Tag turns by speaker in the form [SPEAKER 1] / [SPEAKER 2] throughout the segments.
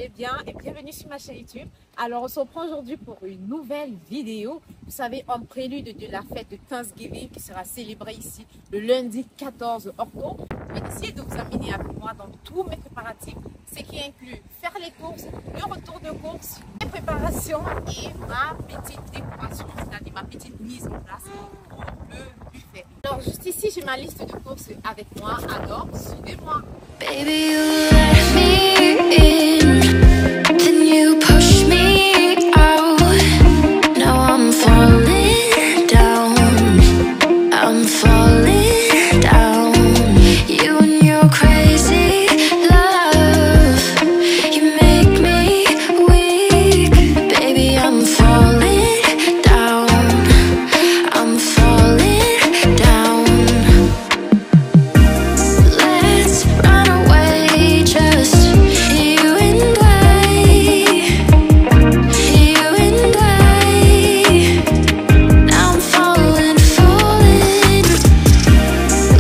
[SPEAKER 1] allez bien et bienvenue sur ma chaîne YouTube. Alors on se reprend aujourd'hui pour une nouvelle vidéo. Vous savez, en prélude de la fête de Thanksgiving qui sera célébrée ici le lundi 14 octobre. Je vais essayer de vous amener avec moi dans tous mes préparatifs, ce qui inclut faire les courses, le retour de course, les préparations et ma petite décoration, c'est-à-dire ma petite mise en place pour le buffet. Alors juste ici, j'ai ma liste de courses avec moi. Alors suivez-moi.
[SPEAKER 2] Baby, you let me in, then you push me out. Now I'm falling down, I'm falling down. You and your crazy love, you make me weak. Baby, I'm falling down, I'm falling down. Let's run away, just you and I, you and I. Now I'm falling, falling.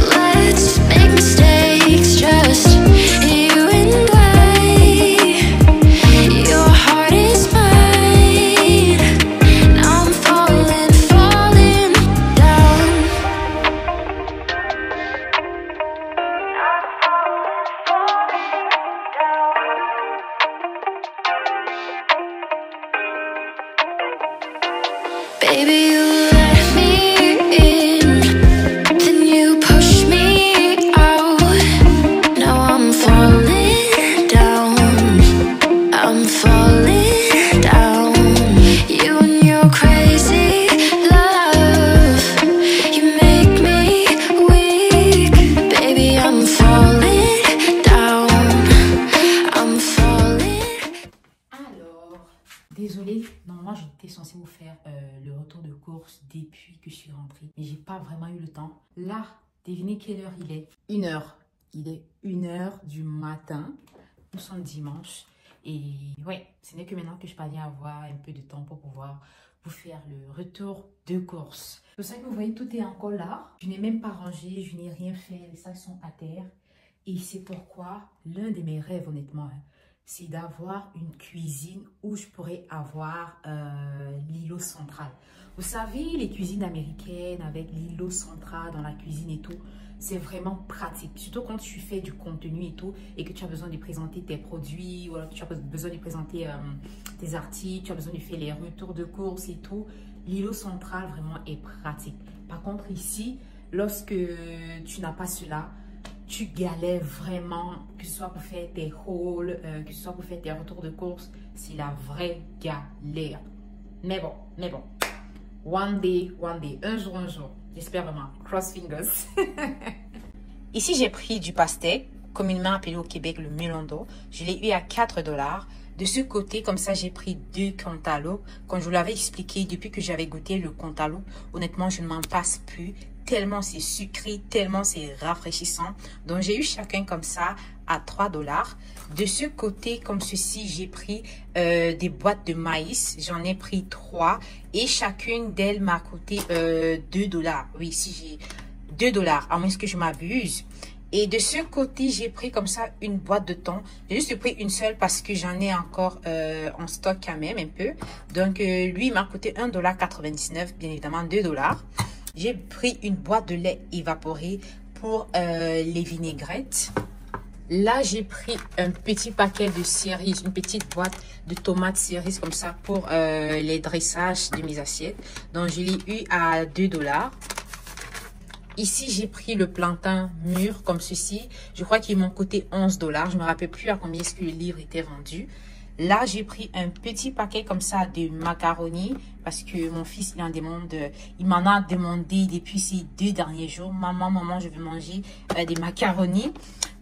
[SPEAKER 2] Let's make mistakes, just you and I. Your heart is mine. Now I'm falling, falling down. Baby, you let me in, then you push me out. Now I'm falling down, I'm falling down. You and your crazy love, you make me weak. Baby, I'm falling down, I'm falling.
[SPEAKER 3] Alors, désolée, normalement j'étais censée vous faire le retour de course depuis que je suis rentrée, mais j'ai pas vraiment eu le temps. Là, devinez quelle heure il est? 1h. Il est 1h du matin. Nous sommes dimanche. Et ouais, ce n'est que maintenant que je parviens à avoir un peu de temps pour pouvoir vous faire le retour de course. C'est pour ça que vous voyez, tout est encore là. Je n'ai même pas rangé, je n'ai rien fait. Les sacs sont à terre. Et c'est pourquoi l'un de mes rêves, honnêtement, hein, c'est d'avoir une cuisine où je pourrais avoir l'îlot central. Vous savez, les cuisines américaines avec l'îlot central dans la cuisine et tout, c'est vraiment pratique. Surtout quand tu fais du contenu et tout et que tu as besoin de présenter tes produits ou alors que tu as besoin de présenter tes articles, tu as besoin de faire les retours de course et tout. L'îlot central vraiment est pratique. Par contre ici, lorsque tu n'as pas cela, tu galères vraiment, que ce soit pour faire tes hauls, que ce soit pour faire tes retours de course, c'est la vraie galère. Mais bon, one day, un jour, j'espère vraiment, cross fingers. Ici, j'ai pris du pastèque, communément appelé au Québec le melon d'eau. Je l'ai eu à 4 $. De ce côté, comme ça, j'ai pris 2 cantaloupes. Comme je vous l'avais expliqué, depuis que j'avais goûté le cantaloupe, honnêtement, je ne m'en passe plus. Tellement c'est sucré, tellement c'est rafraîchissant. Donc, j'ai eu chacun comme ça à 3 $. De ce côté, comme ceci, j'ai pris des boîtes de maïs. J'en ai pris 3 et chacune d'elles m'a coûté 2 $. Oui, ici, j'ai 2 $, à moins que je m'abuse. Et de ce côté, j'ai pris comme ça une boîte de thon. J'ai juste pris une seule parce que j'en ai encore en stock quand même un peu. Donc, lui, il m'a coûté 1,99 $, bien évidemment 2 $. J'ai pris une boîte de lait évaporé pour les vinaigrettes. Là, j'ai pris un petit paquet de cerises, une petite boîte de tomates cerises comme ça pour les dressages de mes assiettes. Donc, je l'ai eu à 2 $. Ici, j'ai pris le plantain mûr comme ceci. Je crois qu'ils m'ont coûté 11 $. Je ne me rappelle plus à combien est-ce que le livre était vendu. Là, j'ai pris un petit paquet comme ça de macaronis parce que mon fils, il m'en a demandé depuis ces 2 derniers jours. Maman, je veux manger des macaronis.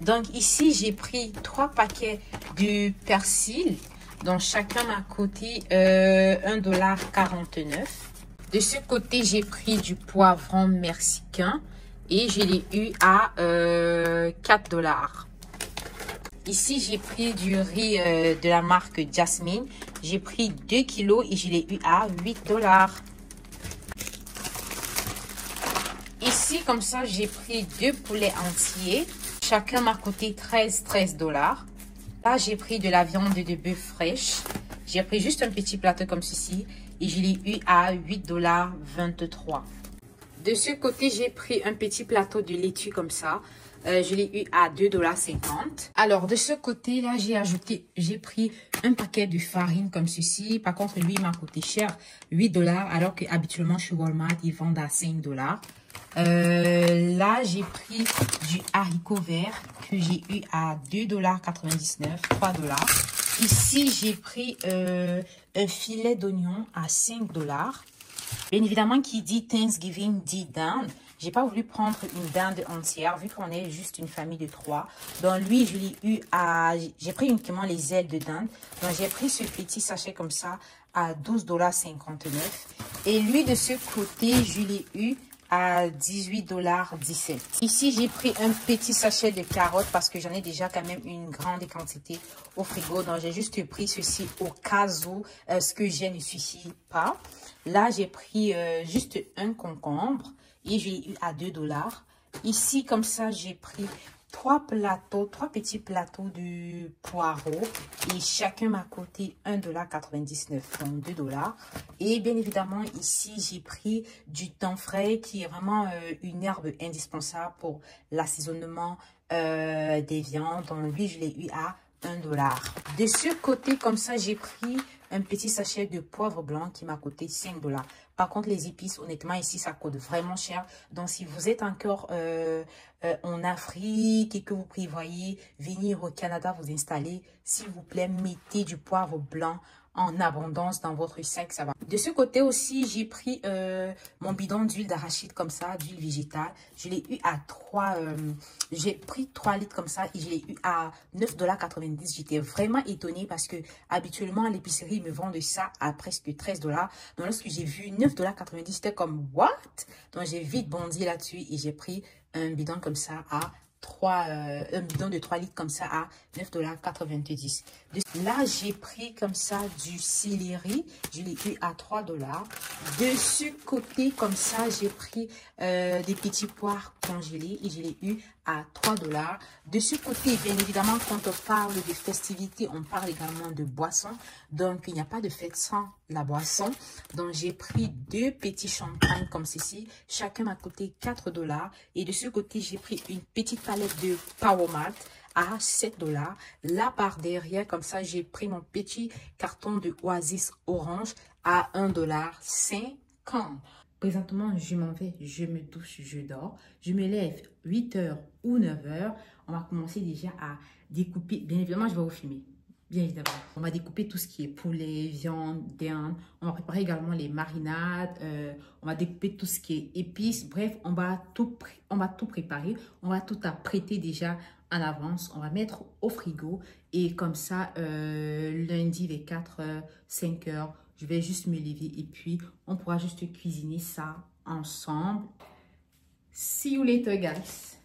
[SPEAKER 3] Donc ici, j'ai pris 3 paquets de persil. Donc chacun m'a coûté 1,49 $. De ce côté, j'ai pris du poivron mexicain et je l'ai eu à 4 $. Ici, j'ai pris du riz de la marque Jasmine. J'ai pris 2 kilos et je l'ai eu à 8 $. Ici, comme ça, j'ai pris 2 poulets entiers. Chacun m'a coûté 13 $. Là, Là, j'ai pris de la viande de bœuf fraîche. J'ai pris juste un petit plateau comme ceci et je l'ai eu à 8,23 $. De ce côté, j'ai pris un petit plateau de laitue comme ça. Je l'ai eu à 2,50 $. Alors, de ce côté-là, j'ai pris un paquet de farine comme ceci. Par contre, lui, il m'a coûté cher, 8 $, alors qu'habituellement, chez Walmart, ils vendent à 5 $. Là, j'ai pris du haricot vert que j'ai eu à 2,99 $, 3 $. Ici, j'ai pris un filet d'oignon à 5 $. Bien évidemment, qui dit Thanksgiving dit dinde. J'ai pas voulu prendre une dinde entière vu qu'on est juste une famille de 3. Donc lui, je l'ai eu à... J'ai pris uniquement les ailes de dinde. Donc j'ai pris ce petit sachet comme ça à 12,59 $. Et lui, de ce côté, je l'ai eu à 18,17 $. Ici, j'ai pris un petit sachet de carottes parce que j'en ai déjà quand même une grande quantité au frigo. Donc, j'ai juste pris ceci au cas où ce que j'ai ne suffit pas. Là, j'ai pris juste un concombre et je l'ai eu à 2 $. Ici, comme ça, j'ai pris trois petits plateaux de poireaux et chacun m'a coûté 1,99 $, donc 2 $. Et bien évidemment, ici, j'ai pris du thym frais qui est vraiment une herbe indispensable pour l'assaisonnement des viandes. Donc lui, je l'ai eu à 1 $. De ce côté, comme ça, j'ai pris un petit sachet de poivre blanc qui m'a coûté 5 $. Par contre, les épices, honnêtement, ici, ça coûte vraiment cher. Donc, si vous êtes encore en Afrique et que vous prévoyez venir au Canada vous installer, s'il vous plaît, mettez du poivre blanc en abondance dans votre sac, ça va. De ce côté aussi, j'ai pris mon bidon d'huile d'arachide comme ça, d'huile végétale. Je l'ai eu à j'ai pris 3 litres comme ça et je l'ai eu à 9,90 $. J'étais vraiment étonnée parce que habituellement à l'épicerie, ils me vendent ça à presque 13 $. Donc lorsque j'ai vu 9,90 $, j'étais comme what? Donc j'ai vite bondi là-dessus et j'ai pris un bidon comme ça à un bidon de 3 litres comme ça à 9,90 $. Là, j'ai pris comme ça du céleri. Je l'ai eu à 3 $. De ce côté, comme ça, j'ai pris des petits poires congelés et je l'ai eu à 3 $. De ce côté, bien évidemment, quand on parle de festivités, on parle également de boissons. Donc, il n'y a pas de fête sans la boisson. Donc, j'ai pris 2 petits champagnes comme ceci. Chacun m'a coûté 4 $. Et de ce côté, j'ai pris une petite palette de Power Mart à 7 $. Là, par derrière, comme ça, j'ai pris mon petit carton de Oasis Orange à 1,50 $. Présentement, je m'en vais, je me douche, je dors. Je me lève 8 h ou 9 h. On va commencer déjà à découper. Bien évidemment, je vais vous filmer. Bien évidemment. On va découper tout ce qui est poulet, viande, dinde. On va préparer également les marinades. On va découper tout ce qui est épices. Bref, on va tout préparer. On va tout apprêter déjà en avance. On va mettre au frigo. Et comme ça, lundi, les 4 h, 5 h, je vais juste me lever et puis on pourra juste cuisiner ça ensemble. See you later, guys.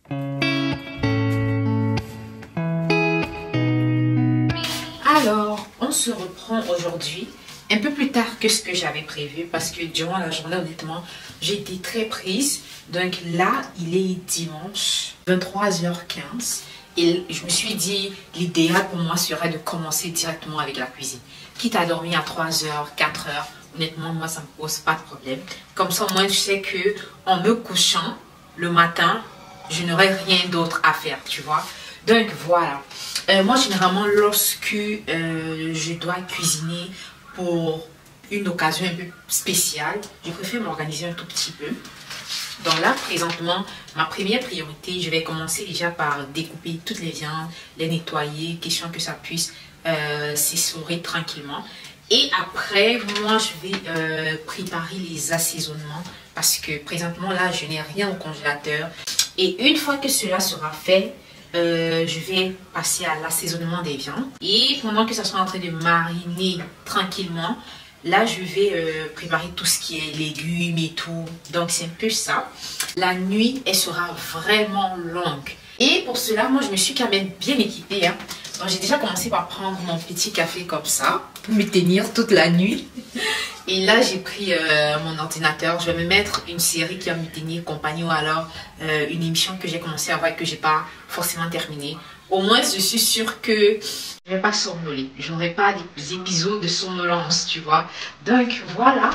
[SPEAKER 3] Alors, on se reprend aujourd'hui, un peu plus tard que ce que j'avais prévu parce que durant la journée, honnêtement, j'ai été très prise. Donc là, il est dimanche, 23h15. Et je me suis dit, l'idéal pour moi serait de commencer directement avec la cuisine. Quitte à dormir à 3 h, 4 h, honnêtement, moi, ça ne me pose pas de problème. Comme ça, au moins, je sais que en me couchant le matin, je n'aurai rien d'autre à faire, tu vois. Donc, voilà. Moi, généralement, lorsque je dois cuisiner pour une occasion un peu spéciale, je préfère m'organiser un tout petit peu. Donc là, présentement, ma première priorité, je vais commencer déjà par découper toutes les viandes, les nettoyer, question que ça puisse s'essorer tranquillement. Et après, moi, je vais préparer les assaisonnements parce que présentement, là, je n'ai rien au congélateur. Et une fois que cela sera fait, je vais passer à l'assaisonnement des viandes. Et pendant que ça sera en train de mariner tranquillement, là, je vais préparer tout ce qui est légumes et tout. Donc, c'est un peu ça. La nuit, elle sera vraiment longue. Et pour cela, moi, je me suis quand même bien équipée. Hein. Donc, j'ai déjà commencé par prendre mon petit café comme ça pour me tenir toute la nuit. Et là, j'ai pris mon ordinateur. Je vais me mettre une série qui va me tenir compagnie ou alors une émission que j'ai commencé à voir et que je n'ai pas forcément terminée. Au moins, je suis sûre que je vais pas somnoler. J'aurai pas des épisodes de somnolence, tu vois. Donc, voilà.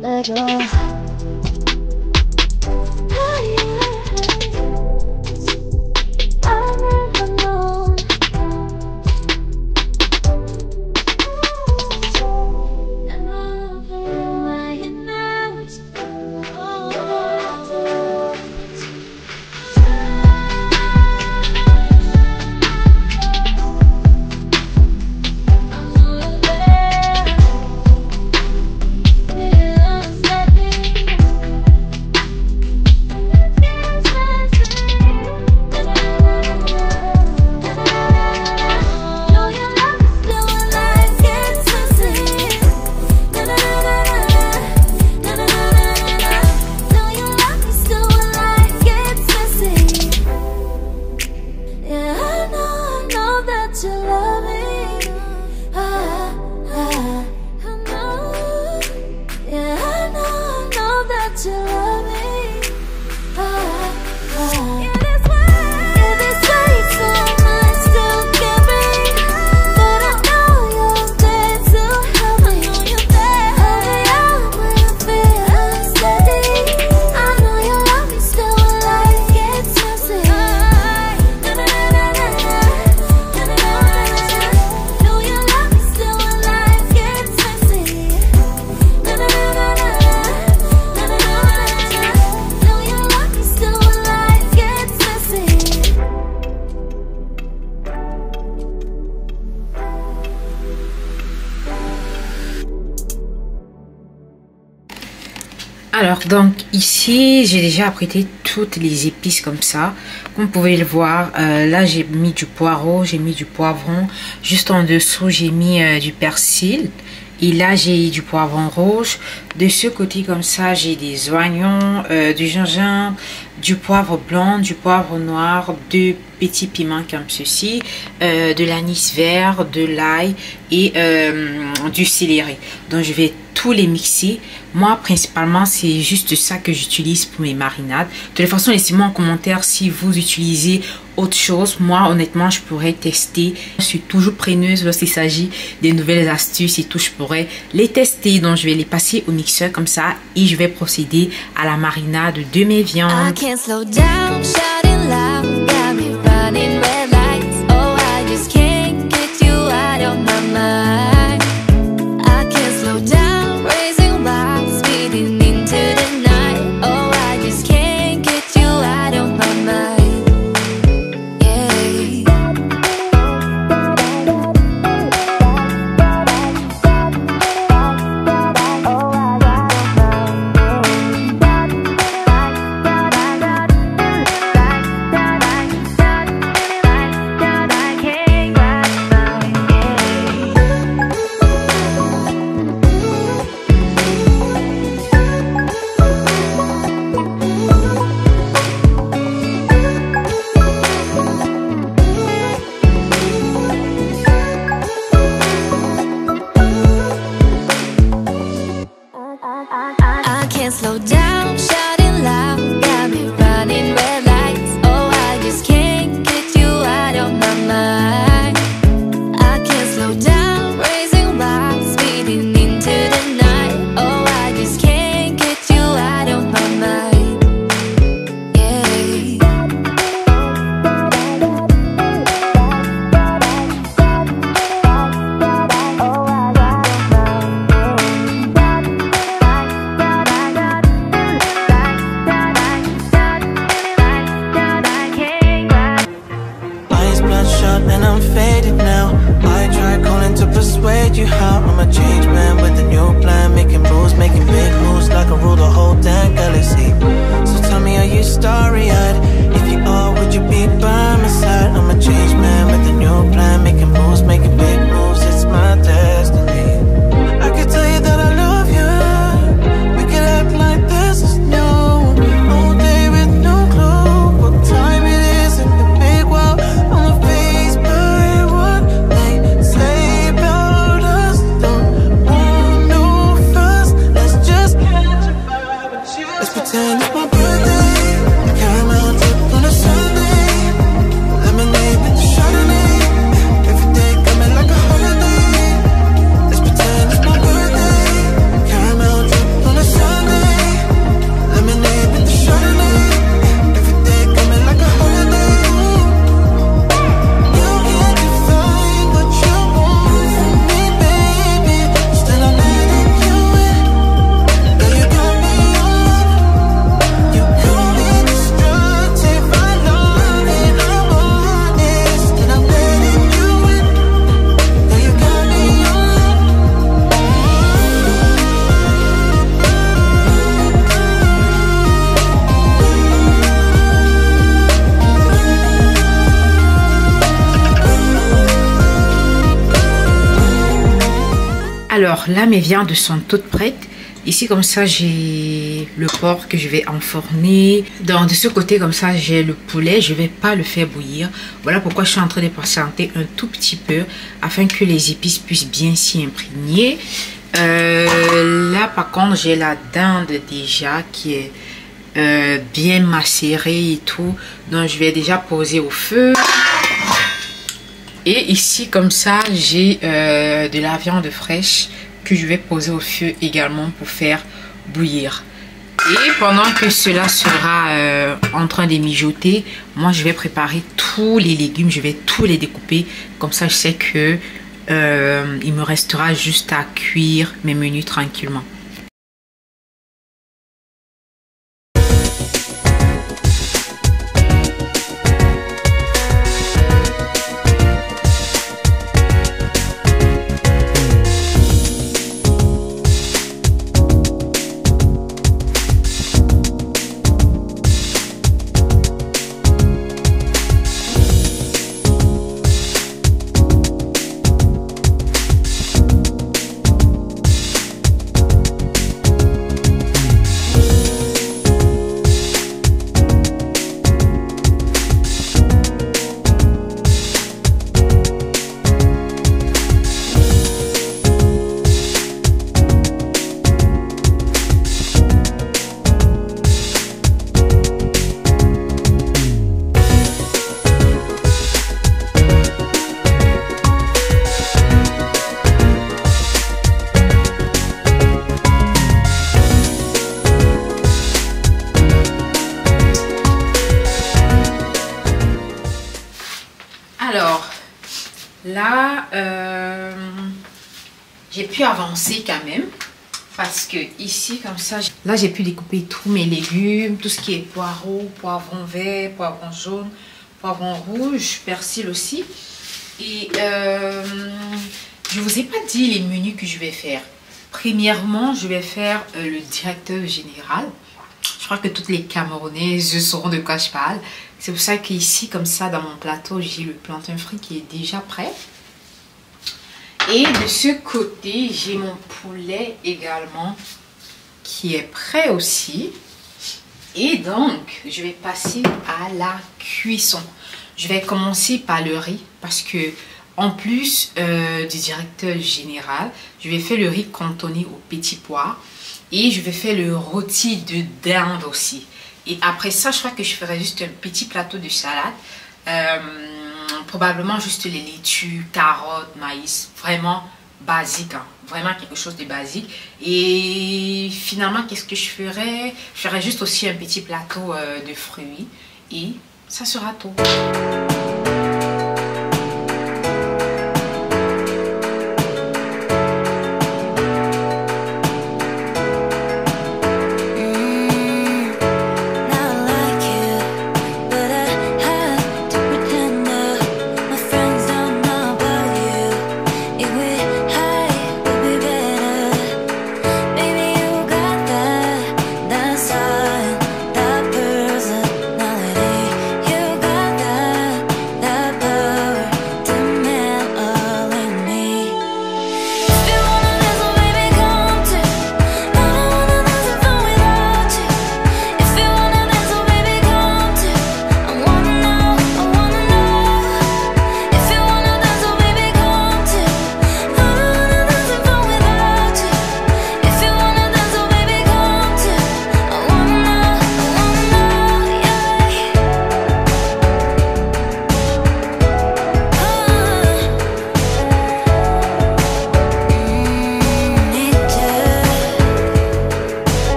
[SPEAKER 2] Let go.
[SPEAKER 3] Alors donc ici j'ai déjà apprêté toutes les épices comme ça, comme vous pouvez le voir. Là j'ai mis du poireau, j'ai mis du poivron, juste en dessous j'ai mis du persil, et là j'ai du poivron rouge. De ce côté comme ça j'ai des oignons, du gingembre, du poivre blanc, du poivre noir, de petits piments comme ceci, de l'anis vert, de l'ail et du céleri. Donc je vais tous les mixer. Moi principalement c'est juste ça que j'utilise pour mes marinades. De toute façon laissez-moi en commentaire si vous utilisez autre chose. Moi honnêtement je pourrais tester. Je suis toujours preneuse lorsqu'il s'agit des nouvelles astuces et tout, je pourrais les tester. Donc je vais les passer au mixeur comme ça et je vais procéder à la marinade de mes viandes. Alors là, mes viandes sont toutes prêtes. Ici, comme ça, j'ai le porc que je vais enfourner. De ce côté, comme ça, j'ai le poulet. Je ne vais pas le faire bouillir. Voilà pourquoi je suis en train de patienter un tout petit peu afin que les épices puissent bien s'y imprégner. Là, par contre, j'ai la dinde déjà qui est bien macérée et tout. Donc, je vais déjà poser au feu. Et ici, comme ça, j'ai de la viande fraîche que je vais poser au feu également pour faire bouillir. Et pendant que cela sera en train de mijoter, moi je vais préparer tous les légumes, je vais tous les découper. Comme ça je sais que il me restera juste à cuire mes menus tranquillement. Alors, là, j'ai pu avancer quand même. Parce que ici, comme ça, là, j'ai pu découper tous mes légumes. Tout ce qui est poireaux, poivrons verts, poivrons jaunes, poivrons rouges, persil aussi. Et je vous ai pas dit les menus que je vais faire. Premièrement, je vais faire le directeur général. Je crois que toutes les Camerounaises sauront de quoi je parle. C'est pour ça qu'ici, comme ça, dans mon plateau, j'ai le plantain frit qui est déjà prêt. Et de ce côté, j'ai mon poulet également qui est prêt aussi. Et donc, je vais passer à la cuisson. Je vais commencer par le riz parce que, en plus du directeur général, je vais faire le riz cantonné au petit pois. Et je vais faire le rôti de dinde aussi. Et après ça, je crois que je ferai juste un petit plateau de salade. Probablement juste les laitues, carottes, maïs. Vraiment basique. Hein. Vraiment quelque chose de basique. Et finalement, qu'est-ce que je ferai? Je ferai juste aussi un petit plateau de fruits. Et ça sera tout.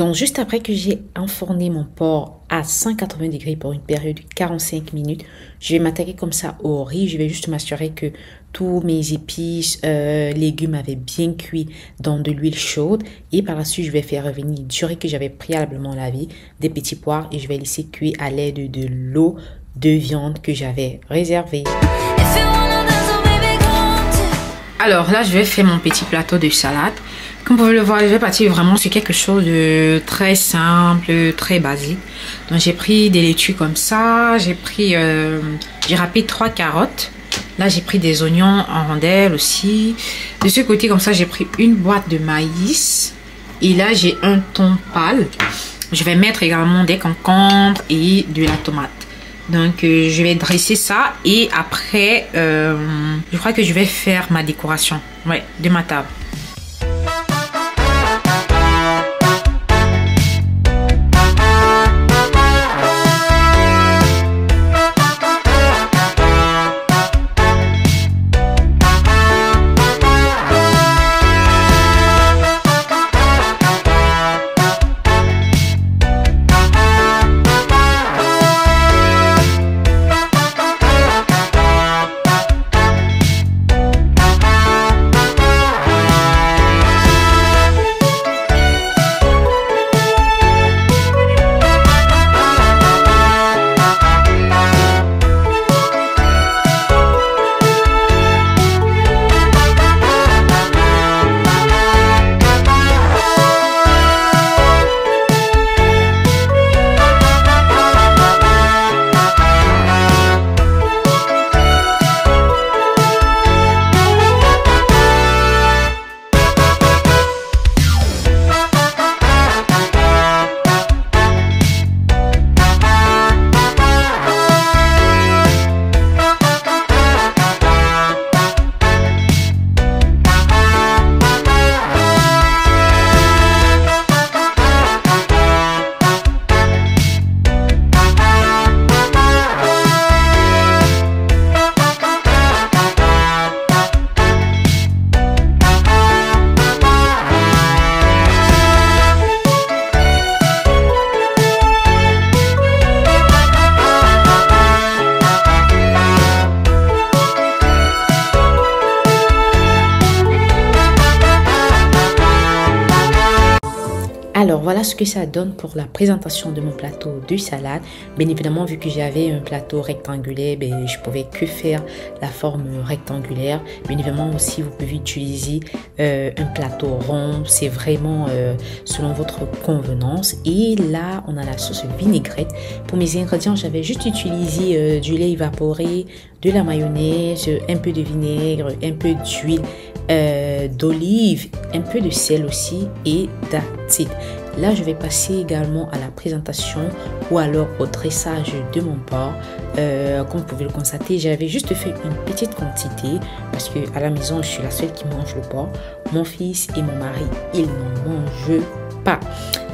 [SPEAKER 3] Donc, juste après que j'ai enfourné mon porc à 180 degrés pour une période de 45 minutes, je vais m'attaquer comme ça au riz. Je vais juste m'assurer que tous mes épices, légumes avaient bien cuit dans de l'huile chaude. Et par la suite, je vais faire revenir du riz que j'avais préalablement lavé, des petits pois et je vais laisser cuire à l'aide de l'eau de viande que j'avais réservée. Alors là, je vais faire mon petit plateau de salade. Comme vous pouvez le voir, je vais partir vraiment sur quelque chose de très simple, très basique. Donc j'ai pris des laitues comme ça. J'ai râpé 3 carottes. Là, j'ai pris des oignons en rondelles aussi. De ce côté, comme ça, j'ai pris une boîte de maïs. Et là, j'ai un thon pâle. Je vais mettre également des concombres et de la tomate. Donc, je vais dresser ça. Et après, je crois que je vais faire ma décoration de ma table. Alors voilà ce que ça donne pour la présentation de mon plateau de salade. Bien évidemment, vu que j'avais un plateau rectangulaire, je pouvais que faire la forme rectangulaire. Bien évidemment aussi, vous pouvez utiliser un plateau rond. C'est vraiment selon votre convenance. Et là, on a la sauce vinaigrette. Pour mes ingrédients, j'avais juste utilisé du lait évaporé, de la mayonnaise, un peu de vinaigre, un peu d'huile d'olive, un peu de sel aussi et that's it. Là, je vais passer également à la présentation ou alors au dressage de mon porc. Comme vous pouvez le constater, j'avais juste fait une petite quantité parce que à la maison, je suis la seule qui mange le porc. Mon fils et mon mari, ils n'en mangent pas.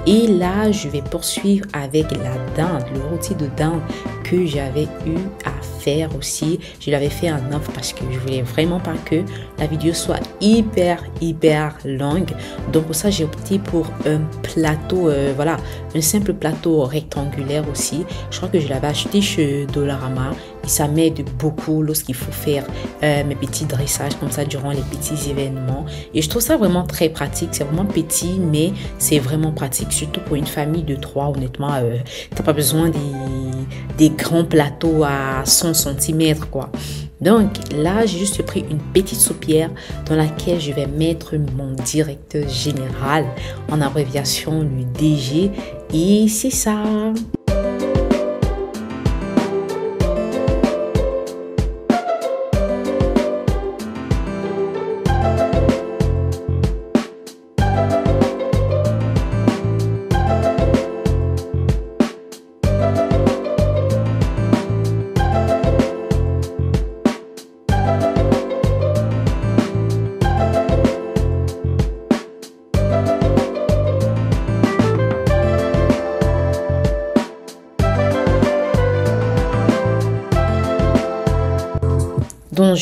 [SPEAKER 3] Et là, je vais poursuivre avec la dinde, le rôti de dinde que j'avais eu à faire aussi. Je l'avais fait en off parce que je voulais vraiment pas que la vidéo soit hyper longue. Donc pour ça, j'ai opté pour un plateau, voilà, un simple plateau rectangulaire aussi. Je crois que je l'avais acheté chez Dollarama. Et ça m'aide beaucoup lorsqu'il faut faire mes petits dressages comme ça durant les petits événements. Et je trouve ça vraiment très pratique. C'est vraiment petit, mais c'est vraiment pratique. Surtout pour une famille de 3, honnêtement. T'as pas besoin des grands plateaux à 100 cm, quoi. Donc là, j'ai juste pris une petite soupière dans laquelle je vais mettre mon directeur général, en abréviation le DG. Et c'est ça.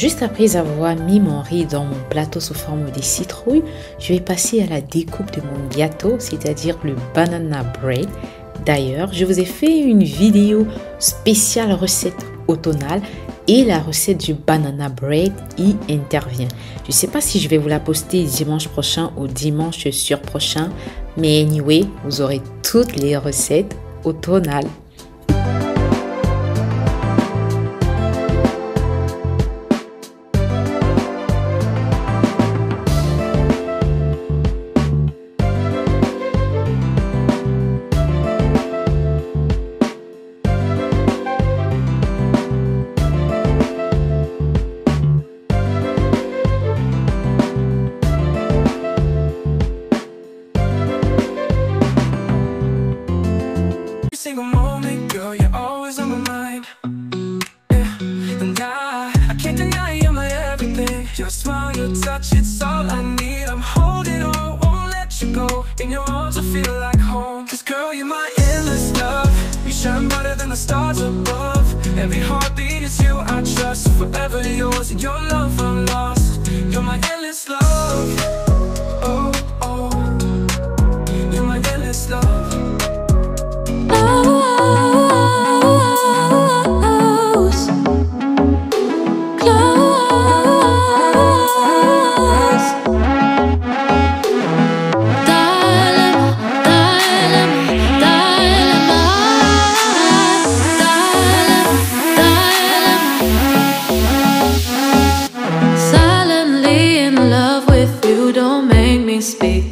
[SPEAKER 3] juste après avoir mis mon riz dans mon plateau sous forme de citrouille, je vais passer à la découpe de mon gâteau, c'est-à-dire le banana bread. D'ailleurs, je vous ai fait une vidéo spéciale recette automnale et la recette du banana bread y intervient. Je ne sais pas si je vais vous la poster dimanche prochain ou dimanche surprochain, mais anyway, vous aurez toutes les recettes automnales.
[SPEAKER 4] Single moment, girl, you're always on my mind. Yeah, and I can't deny you're my everything. Your smile, your touch, it's all I need. I'm holding on, won't let you go. In your arms, I feel like home. 'Cause girl, you're my endless love. You shine brighter than the stars above. Every heartbeat is you, I trust. Forever yours, in your love I'm lost. You're my endless love. Oh, oh, you're my endless love.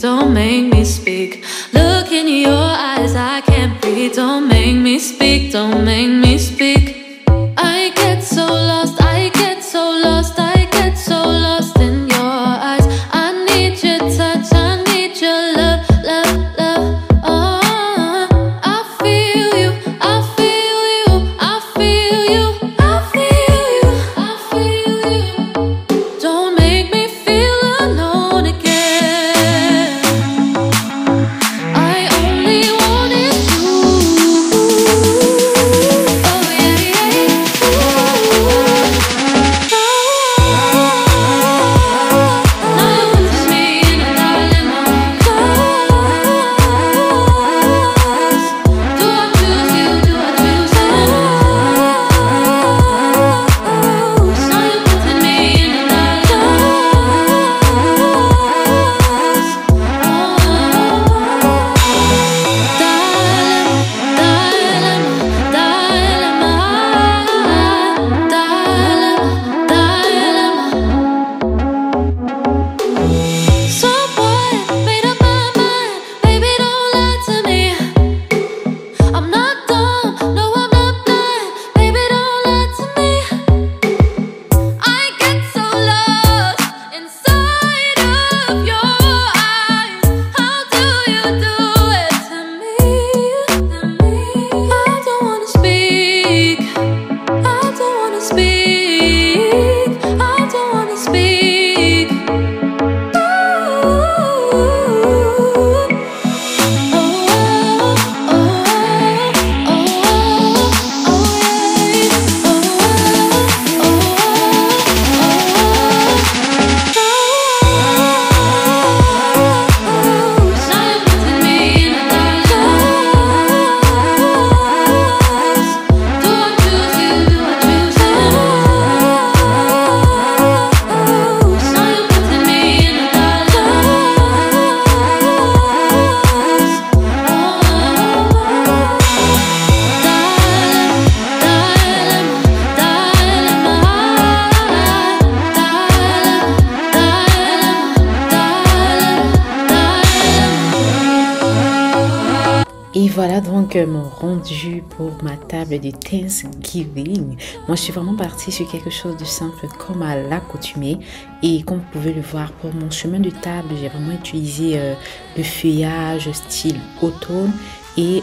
[SPEAKER 2] Don't make me speak. Look in your eyes, I can't breathe. Don't make me speak, don't make me speak. I get so lost, I get so lost, I get so lost in your eyes. I need your touch, I need your love, love, love. Oh, I feel you, I feel you, I feel you, I feel you, I feel you. Don't make me feel alone again.
[SPEAKER 3] Et voilà donc mon rendu pour ma table de Thanksgiving. Moi, je suis vraiment partie sur quelque chose de simple comme à l'accoutumée. Et comme vous pouvez le voir, pour mon chemin de table, j'ai vraiment utilisé le feuillage style automne. Et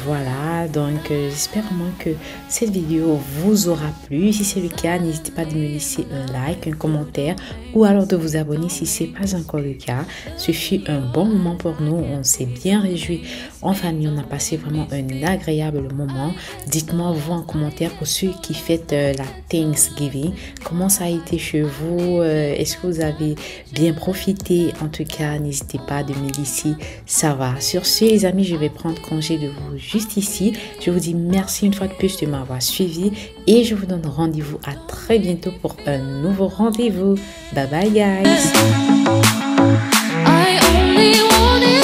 [SPEAKER 3] voilà, donc j'espère vraiment que cette vidéo vous aura plu. Si c'est le cas, n'hésitez pas de me laisser un like, un commentaire ou alors de vous abonner si ce n'est pas encore le cas. Ce fut un bon moment pour nous, on s'est bien réjouis en famille, on a passé vraiment un agréable moment. Dites-moi vous en commentaire pour ceux qui fêtent la Thanksgiving, comment ça a été chez vous, est-ce que vous avez bien profité? En tout cas, n'hésitez pas de me laisser savoir. Sur ce les amis, je vais prendre congé de vous juste ici. Je vous dis merci une fois de plus de m'avoir suivi et je vous donne rendez-vous à très bientôt pour un nouveau rendez-vous. Bye bye guys.
[SPEAKER 2] I only wanted